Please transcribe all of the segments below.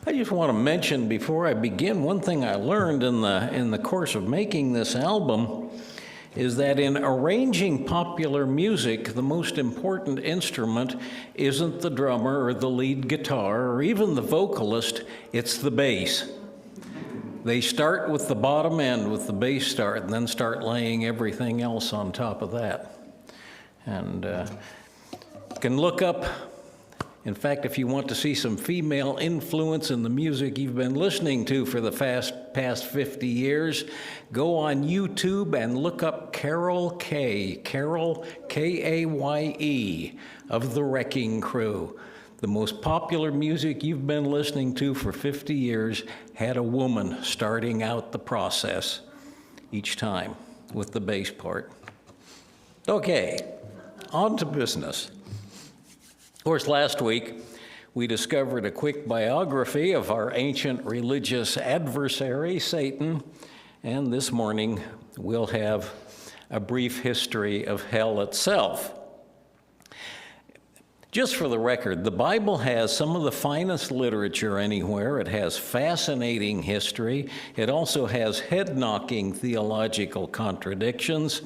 I just want to mention before I begin, one thing I learned in the course of making this album is that in arranging popular music, the most important instrument isn't the drummer or the lead guitar or even the vocalist, it's the bass. They start with the bottom end with the bass start and then start laying everything else on top of that. And you can look up, in fact, if you want to see some female influence in the music you've been listening to for the past 50 years, go on YouTube and look up Carol, K-A-Y-E, of the Wrecking Crew. The most popular music you've been listening to for 50 years had a woman starting out the process each time with the bass part. Okay, on to business. Of course, last week we discovered a quick biography of our ancient religious adversary, Satan, and this morning we'll have a brief history of hell itself. Just for the record, the Bible has some of the finest literature anywhere. It has fascinating history. It also has head-knocking theological contradictions.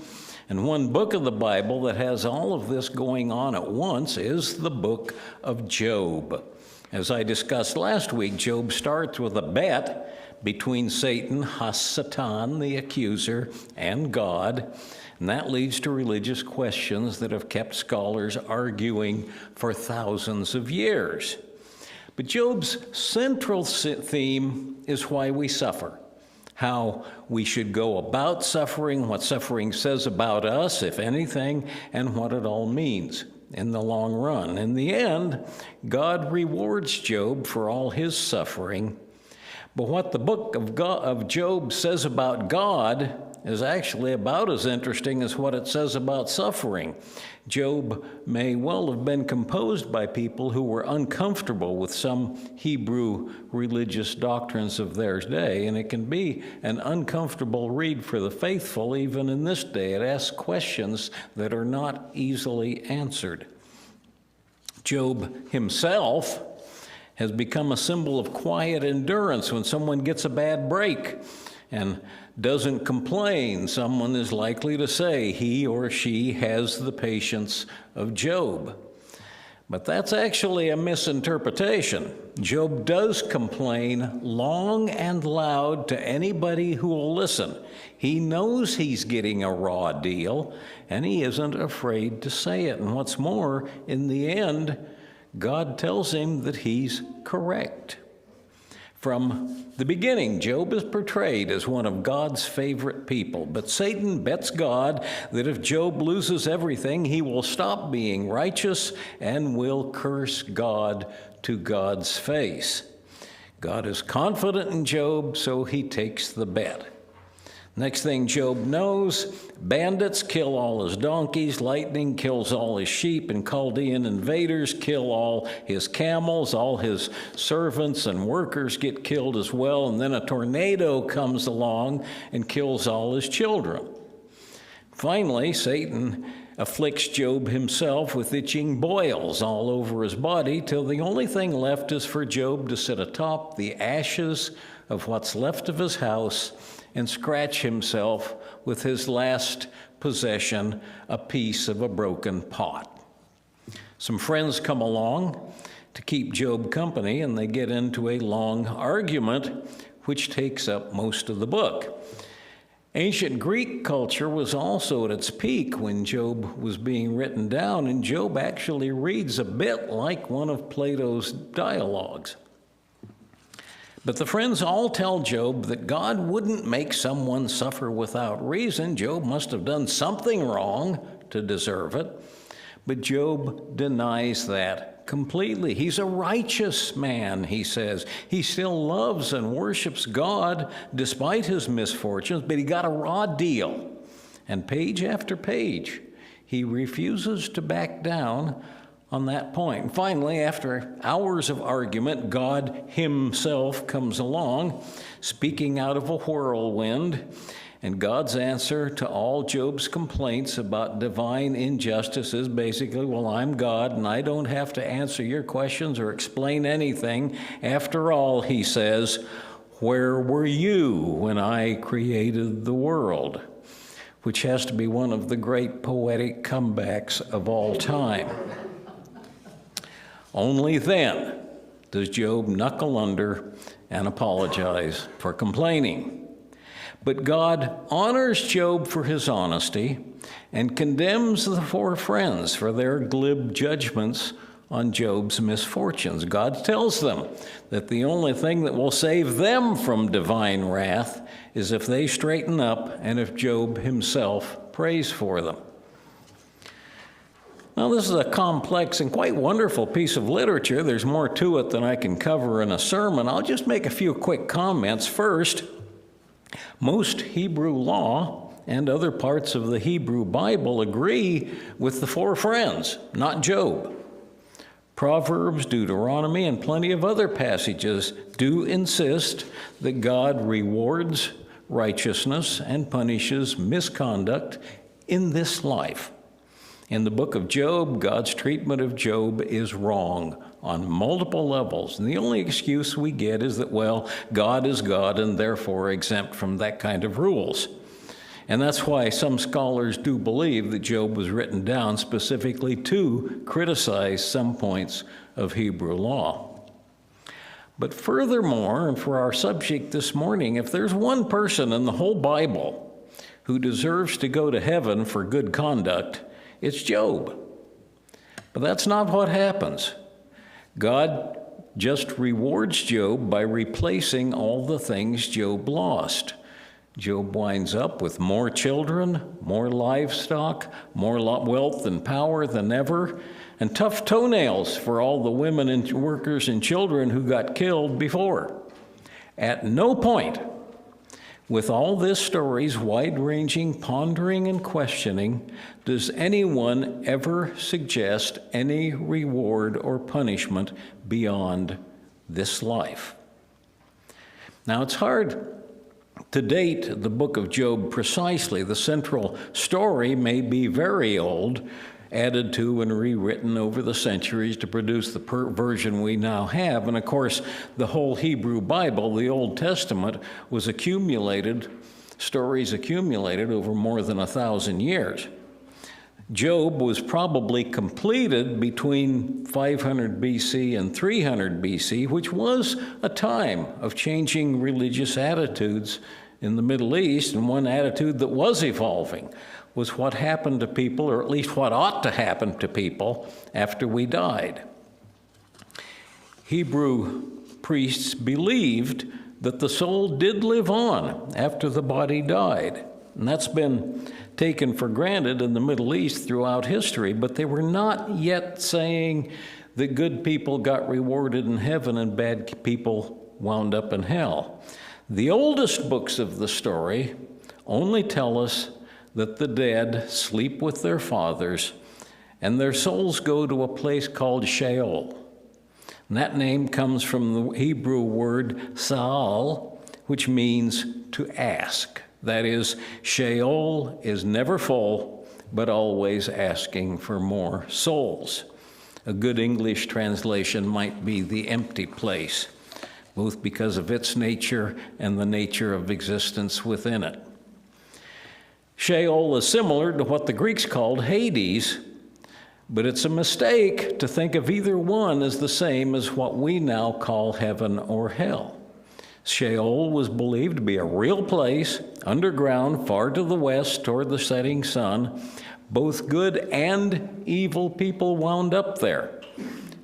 And one book of the Bible that has all of this going on at once is the book of Job. As I discussed last week, Job starts with a bet between Satan, Satan, the accuser, and God. And that leads to religious questions that have kept scholars arguing for thousands of years. But Job's central theme is why we suffer, how we should go about suffering, what suffering says about us, if anything, and what it all means in the long run. In the end, God rewards Job for all his suffering. But what the book of Job says about God is actually about as interesting as what it says about suffering. Job may well have been composed by people who were uncomfortable with some Hebrew religious doctrines of their day, and it can be an uncomfortable read for the faithful even in this day. It asks questions that are not easily answered. Job himself has become a symbol of quiet endurance. When someone gets a bad break and doesn't complain, someone is likely to say he or she has the patience of Job. But that's actually a misinterpretation. Job does complain long and loud to anybody who will listen. He knows he's getting a raw deal, and he isn't afraid to say it. And what's more, in the end, God tells him that he's correct. From the beginning, Job is portrayed as one of God's favorite people, but Satan bets God that if Job loses everything, he will stop being righteous and will curse God to God's face. God is confident in Job, so he takes the bet. Next thing Job knows, bandits kill all his donkeys, lightning kills all his sheep, and Chaldean invaders kill all his camels, all his servants and workers get killed as well, and then a tornado comes along and kills all his children. Finally, Satan afflicts Job himself with itching boils all over his body till the only thing left is for Job to sit atop the ashes of what's left of his house and scratch himself with his last possession, a piece of a broken pot. Some friends come along to keep Job company, and they get into a long argument, which takes up most of the book. Ancient Greek culture was also at its peak when Job was being written down, and Job actually reads a bit like one of Plato's dialogues. But the friends all tell Job that God wouldn't make someone suffer without reason. Job must have done something wrong to deserve it. But Job denies that completely. He's a righteous man, he says. He still loves and worships God despite his misfortunes, but he got a raw deal. And page after page, he refuses to back down on that point. And finally, after hours of argument, God himself comes along, speaking out of a whirlwind, And God's answer to all Job's complaints about divine injustice is basically, well, I'm God, and I don't have to answer your questions or explain anything. After all, he says, where were you when I created the world? Which has to be one of the great poetic comebacks of all time. Only then does Job knuckle under and apologize for complaining. But God honors Job for his honesty and condemns the four friends for their glib judgments on Job's misfortunes. God tells them that the only thing that will save them from divine wrath is if they straighten up and if Job himself prays for them. Now, this is a complex and quite wonderful piece of literature. There's more to it than I can cover in a sermon. I'll just make a few quick comments. First, most Hebrew law and other parts of the Hebrew Bible agree with the four friends, not Job. Proverbs, Deuteronomy, and plenty of other passages do insist that God rewards righteousness and punishes misconduct in this life. In the book of Job, God's treatment of Job is wrong on multiple levels. And the only excuse we get is that, well, God is God and therefore exempt from that kind of rules. And that's why some scholars do believe that Job was written down specifically to criticize some points of Hebrew law. But furthermore, and for our subject this morning, if there's one person in the whole Bible who deserves to go to heaven for good conduct, it's Job. But that's not what happens. God just rewards Job by replacing all the things Job lost. Job winds up with more children, more livestock, more wealth and power than ever, and tough toenails for all the women and workers and children who got killed before. At no point, with all this story's wide-ranging pondering and questioning, does anyone ever suggest any reward or punishment beyond this life. Now, it's hard to date the book of Job precisely. The central story may be very old, added to and rewritten over the centuries to produce the version we now have. And of course, the whole Hebrew Bible, the Old Testament, was stories accumulated over more than 1,000 years. Job was probably completed between 500 BC and 300 BC, which was a time of changing religious attitudes in the Middle East, and one attitude that was evolving was what happened to people, or at least what ought to happen to people after we died. Hebrew priests believed that the soul did live on after the body died. And that's been taken for granted in the Middle East throughout history, but they were not yet saying that good people got rewarded in heaven and bad people wound up in hell. The oldest books of the story only tell us that the dead sleep with their fathers and their souls go to a place called Sheol. And that name comes from the Hebrew word sa'al, which means to ask. That is, Sheol is never full, but always asking for more souls. A good English translation might be the empty place, both because of its nature and the nature of existence within it. Sheol is similar to what the Greeks called Hades, but it's a mistake to think of either one as the same as what we now call heaven or hell. Sheol was believed to be a real place, underground, far to the west, toward the setting sun. Both good and evil people wound up there.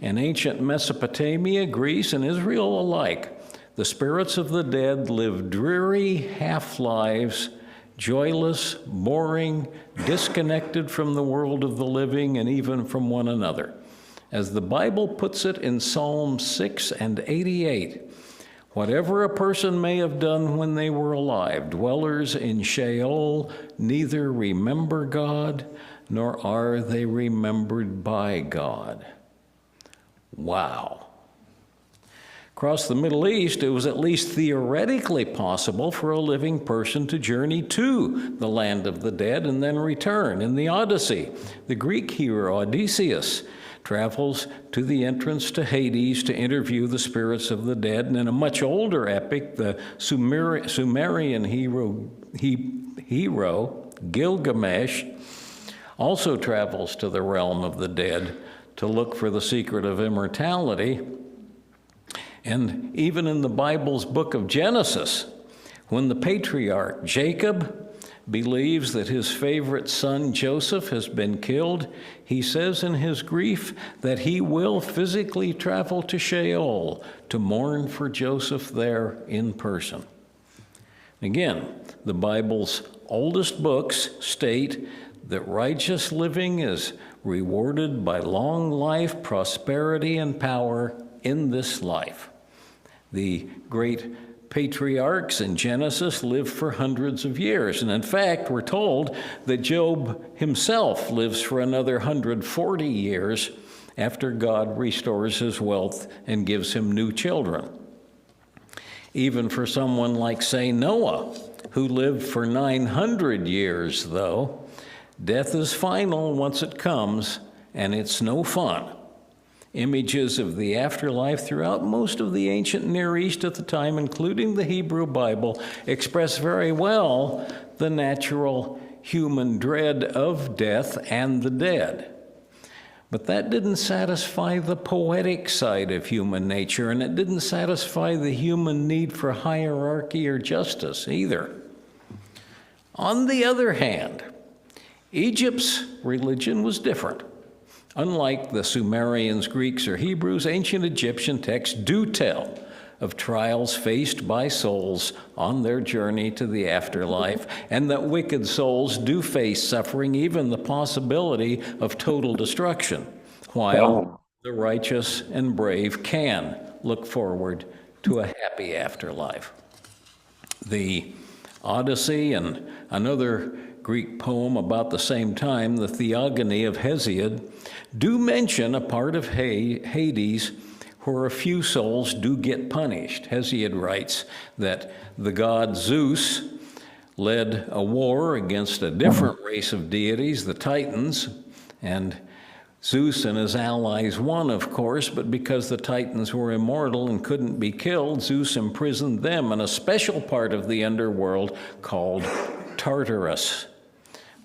In ancient Mesopotamia, Greece, and Israel alike, the spirits of the dead lived dreary half-lives, joyless, boring, disconnected from the world of the living and even from one another. As the Bible puts it in Psalm 6 and 88, whatever a person may have done when they were alive, dwellers in Sheol neither remember God, nor are they remembered by God. Wow. Across the Middle East, it was at least theoretically possible for a living person to journey to the land of the dead and then return. In the Odyssey, the Greek hero Odysseus travels to the entrance to Hades to interview the spirits of the dead. And in a much older epic, the Sumerian hero Gilgamesh also travels to the realm of the dead to look for the secret of immortality. And even in the Bible's book of Genesis, when the patriarch Jacob believes that his favorite son Joseph has been killed, he says in his grief that he will physically travel to Sheol to mourn for Joseph there in person. Again, the Bible's oldest books state that righteous living is rewarded by long life, prosperity, and power in this life. The great patriarchs in Genesis lived for hundreds of years. And in fact, we're told that Job himself lives for another 140 years after God restores his wealth and gives him new children. Even for someone like, say, Noah, who lived for 900 years, though, death is final once it comes, and it's no fun. Images of the afterlife throughout most of the ancient Near East at the time, including the Hebrew Bible, express very well the natural human dread of death and the dead. But that didn't satisfy the poetic side of human nature, and it didn't satisfy the human need for hierarchy or justice either. On the other hand, Egypt's religion was different. Unlike the Sumerians, Greeks, or Hebrews, ancient Egyptian texts do tell of trials faced by souls on their journey to the afterlife, and that wicked souls do face suffering, even the possibility of total destruction, while the righteous and brave can look forward to a happy afterlife. The Odyssey and another Greek poem about the same time, the Theogony of Hesiod, do mention a part of Hades where a few souls do get punished. Hesiod writes that the god Zeus led a war against a different race of deities, the Titans, and Zeus and his allies won, of course, but because the Titans were immortal and couldn't be killed, Zeus imprisoned them in a special part of the underworld called Tartarus.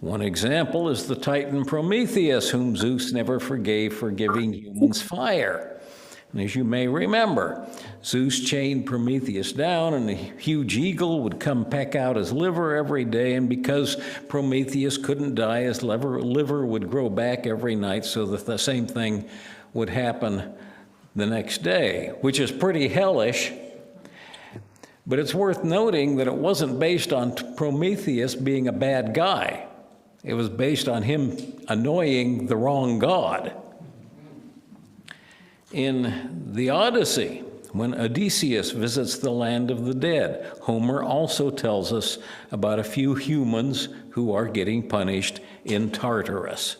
One example is the Titan Prometheus, whom Zeus never forgave for giving humans fire. And as you may remember, Zeus chained Prometheus down, and a huge eagle would come peck out his liver every day, and because Prometheus couldn't die, his liver would grow back every night, so that the same thing would happen the next day, which is pretty hellish. But it's worth noting that it wasn't based on Prometheus being a bad guy. It was based on him annoying the wrong god. In the Odyssey, when Odysseus visits the land of the dead, Homer also tells us about a few humans who are getting punished in Tartarus.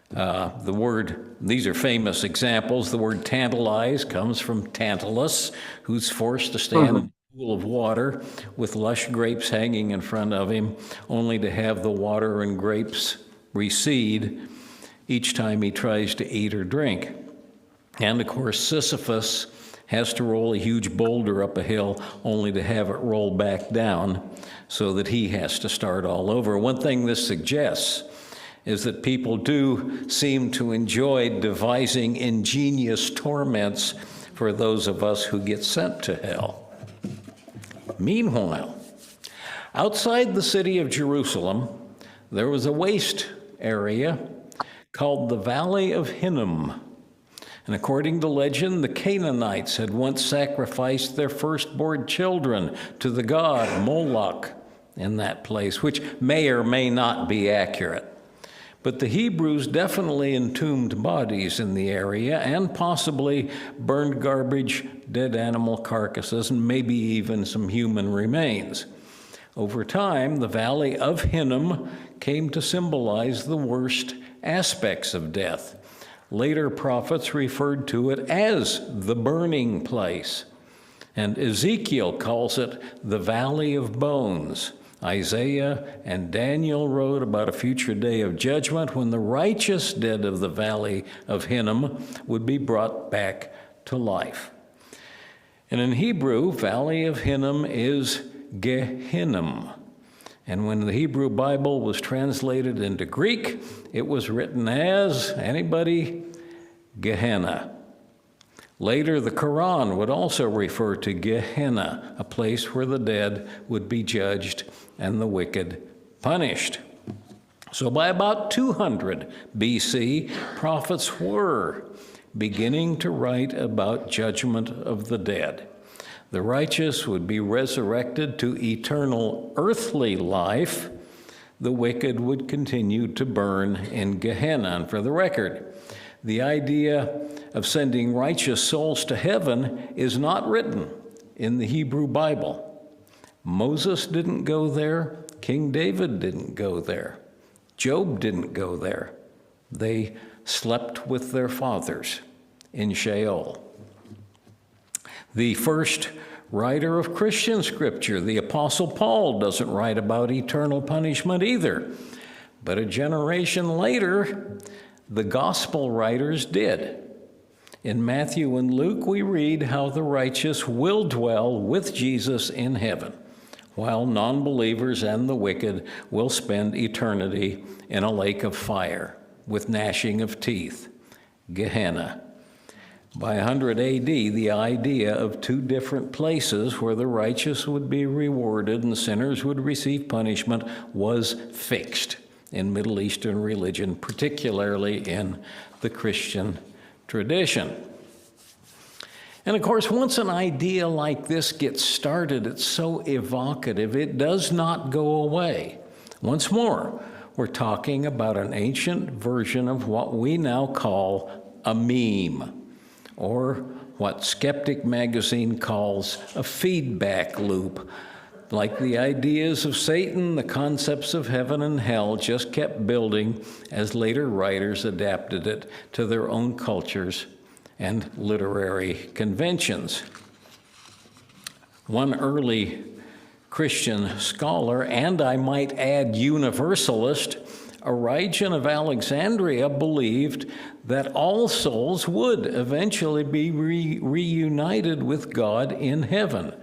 These are famous examples. The word tantalize comes from Tantalus, who's forced to stand in a pool of water with lush grapes hanging in front of him, only to have the water and grapes recede each time he tries to eat or drink. And of course, Sisyphus has to roll a huge boulder up a hill only to have it roll back down so that he has to start all over. One thing this suggests is that people do seem to enjoy devising ingenious torments for those of us who get sent to hell. Meanwhile, outside the city of Jerusalem, there was a waste area called the Valley of Hinnom. And according to legend, the Canaanites had once sacrificed their firstborn children to the god Moloch in that place, which may or may not be accurate. But the Hebrews definitely entombed bodies in the area and possibly burned garbage, dead animal carcasses, and maybe even some human remains. Over time, the Valley of Hinnom came to symbolize the worst aspects of death. Later prophets referred to it as the burning place. And Ezekiel calls it the Valley of Bones. Isaiah and Daniel wrote about a future day of judgment when the righteous dead of the Valley of Hinnom would be brought back to life. And in Hebrew, Valley of Hinnom is Gehinnom. And when the Hebrew Bible was translated into Greek, it was written as, anybody, Gehenna. Later, the Quran would also refer to Gehenna, a place where the dead would be judged and the wicked punished. So by about 200 BC, prophets were beginning to write about judgment of the dead. The righteous would be resurrected to eternal earthly life. The wicked would continue to burn in Gehenna. And for the record, the idea of sending righteous souls to heaven is not written in the Hebrew Bible. Moses didn't go there. King David didn't go there. Job didn't go there. They slept with their fathers in Sheol. The first writer of Christian scripture, the Apostle Paul, doesn't write about eternal punishment either. But a generation later, the gospel writers did. In Matthew and Luke, we read how the righteous will dwell with Jesus in heaven, while non-believers and the wicked will spend eternity in a lake of fire with gnashing of teeth, Gehenna. By 100 AD, the idea of two different places where the righteous would be rewarded and sinners would receive punishment was fixed in Middle Eastern religion, particularly in the Christian tradition. And of course, once an idea like this gets started, it's so evocative, it does not go away. Once more, we're talking about an ancient version of what we now call a meme, or what Skeptic Magazine calls a feedback loop. Like the ideas of Satan, the concepts of heaven and hell just kept building as later writers adapted it to their own cultures and literary conventions. One early Christian scholar, and I might add Universalist, Origen of Alexandria, believed that all souls would eventually be reunited with God in heaven.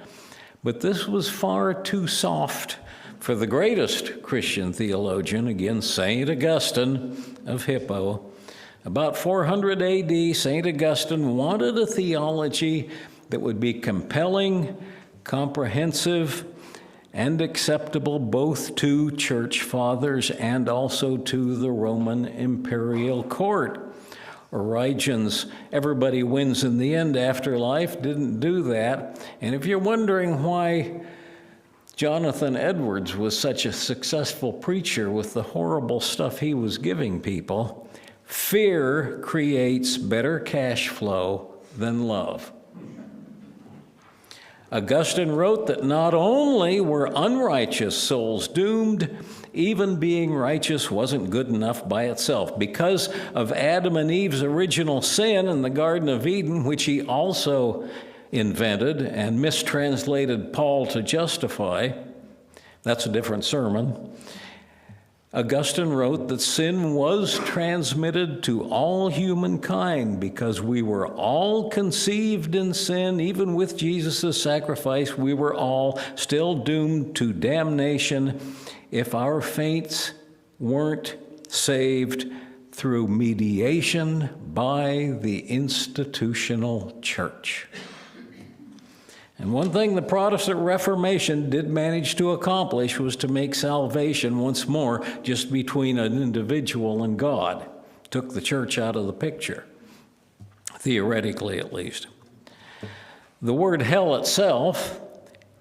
But this was far too soft for the greatest Christian theologian, again, St. Augustine of Hippo. About 400 AD, St. Augustine wanted a theology that would be compelling, comprehensive, and acceptable both to church fathers and also to the Roman imperial court. Origen's everybody wins in the end afterlife didn't do that. And if you're wondering why Jonathan Edwards was such a successful preacher with the horrible stuff he was giving people, fear creates better cash flow than love. Augustine wrote that not only were unrighteous souls doomed, even being righteous wasn't good enough by itself. Because of Adam and Eve's original sin in the Garden of Eden, which he also invented and mistranslated Paul to justify, that's a different sermon. Augustine wrote that sin was transmitted to all humankind because we were all conceived in sin. Even with Jesus' sacrifice, we were all still doomed to damnation if our fates weren't saved through mediation by the institutional church. And one thing the Protestant Reformation did manage to accomplish was to make salvation once more just between an individual and God. Took the church out of the picture, theoretically at least. The word hell itself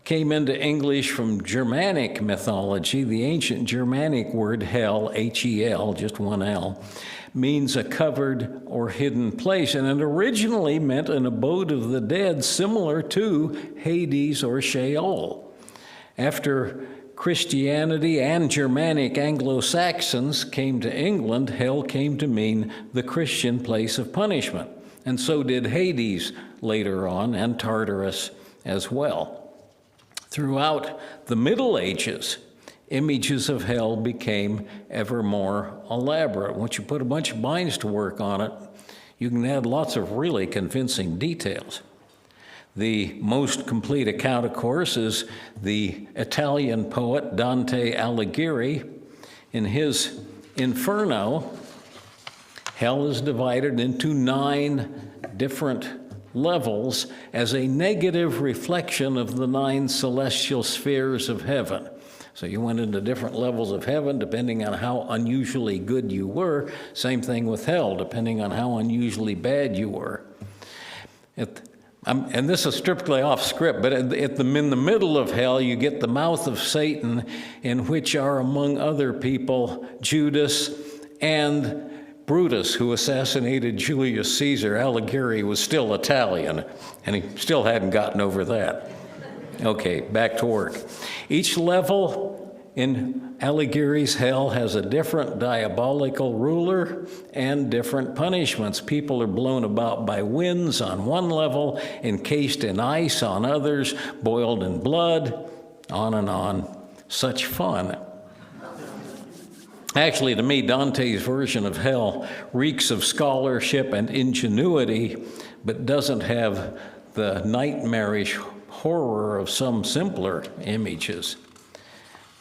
came into English from Germanic mythology. The ancient Germanic word hell, H-E-L, just one L, means a covered or hidden place, and it originally meant an abode of the dead similar to Hades or Sheol. After Christianity and Germanic Anglo-Saxons came to England, hell came to mean the Christian place of punishment, and so did Hades later on, and Tartarus as well. Throughout the Middle Ages, images of hell became ever more elaborate. Once you put a bunch of minds to work on it, you can add lots of really convincing details. The most complete account, of course, is the Italian poet Dante Alighieri. In his Inferno, hell is divided into 9 different levels as a negative reflection of the 9 celestial spheres of heaven. So you went into different levels of heaven depending on how unusually good you were. Same thing with hell, depending on how unusually bad you were. And this is strictly off script, but in the middle of hell, you get the mouth of Satan, in which are, among other people, Judas and Brutus, who assassinated Julius Caesar. Alighieri was still Italian, and he still hadn't gotten over that. Okay, back to work. Each level in Alighieri's hell has a different diabolical ruler and different punishments. People are blown about by winds on one level, encased in ice on others, boiled in blood, on and on. Such fun. Actually, to me, Dante's version of hell reeks of scholarship and ingenuity, but doesn't have the nightmarish horror of some simpler images.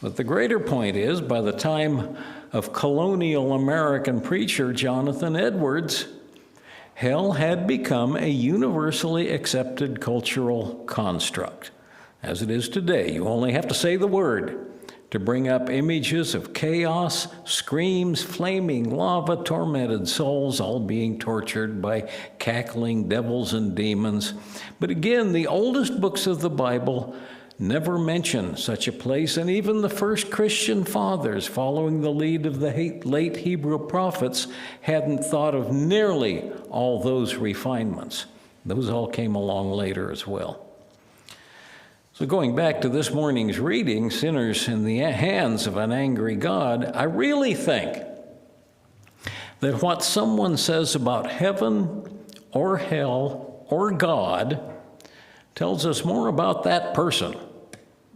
But the greater point is, by the time of colonial American preacher Jonathan Edwards, hell had become a universally accepted cultural construct. As it is today, you only have to say the word to bring up images of chaos, screams, flaming lava, tormented souls, all being tortured by cackling devils and demons. But again, the oldest books of the Bible never mention such a place, and even the first Christian fathers, following the lead of the late Hebrew prophets, hadn't thought of nearly all those refinements. Those all came along later as well. So going back to this morning's reading, Sinners in the Hands of an Angry God, I really think that what someone says about heaven or hell or God tells us more about that person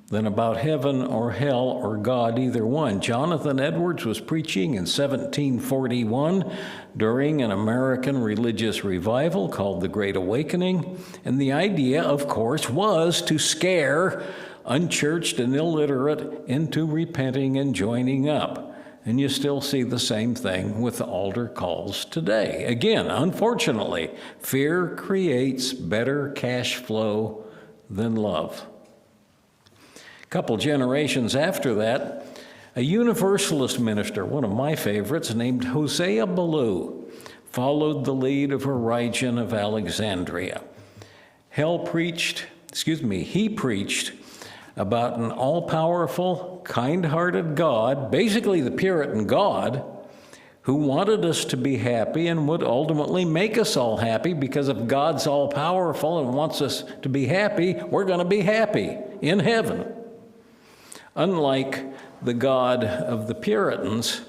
than about heaven or hell or God, either one. Jonathan Edwards was preaching in 1741 during an American religious revival called the Great Awakening, and the idea, of course, was to scare unchurched and illiterate into repenting and joining up. And you still see the same thing with the altar calls today. Again, unfortunately, fear creates better cash flow than love. A couple generations after that, a Universalist minister, one of my favorites, named Hosea Ballou, followed the lead of Origen of Alexandria. He preached about an all-powerful, kind-hearted God, basically the Puritan God, who wanted us to be happy and would ultimately make us all happy, because if God's all-powerful and wants us to be happy, we're going to be happy in heaven. Unlike the God of the Puritans,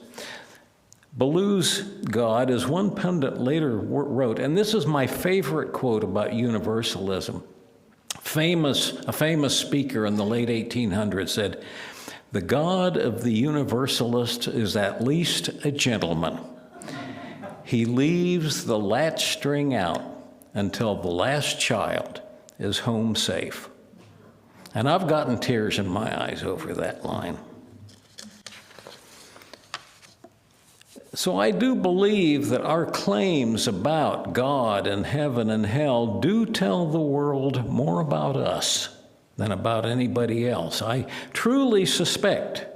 Ballou's God, as one pundit later wrote, and this is my favorite quote about universalism. A famous speaker in the late 1800s said, "The God of the Universalist is at least a gentleman. He leaves the latch string out until the last child is home safe." And I've gotten tears in my eyes over that line. So I do believe that our claims about God and heaven and hell do tell the world more about us than about anybody else. I truly suspect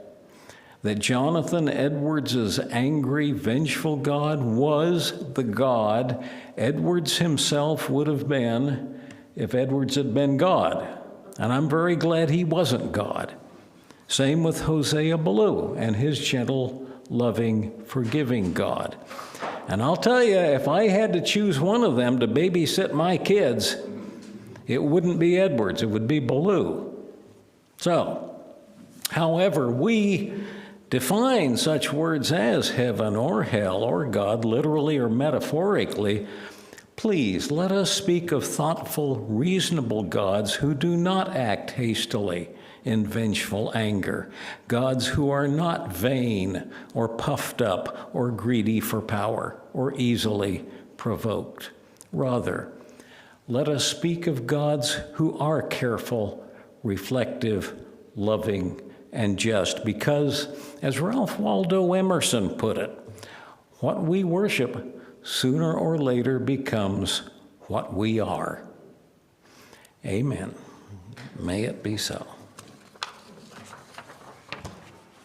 that Jonathan Edwards' angry, vengeful God was the God Edwards himself would have been if Edwards had been God. And I'm very glad he wasn't God. Same with Hosea Ballou and his gentle, loving, forgiving God. And I'll tell you, if I had to choose one of them to babysit my kids, it wouldn't be Edwards, it would be Ballou. So, however we define such words as heaven or hell or God, literally or metaphorically, Please let us speak of thoughtful, reasonable gods who do not act hastily in vengeful anger, gods who are not vain or puffed up or greedy for power or easily provoked. Rather, let us speak of gods who are careful, reflective, loving, and just, because, as Ralph Waldo Emerson put it, what we worship sooner or later becomes what we are. Amen. May it be so.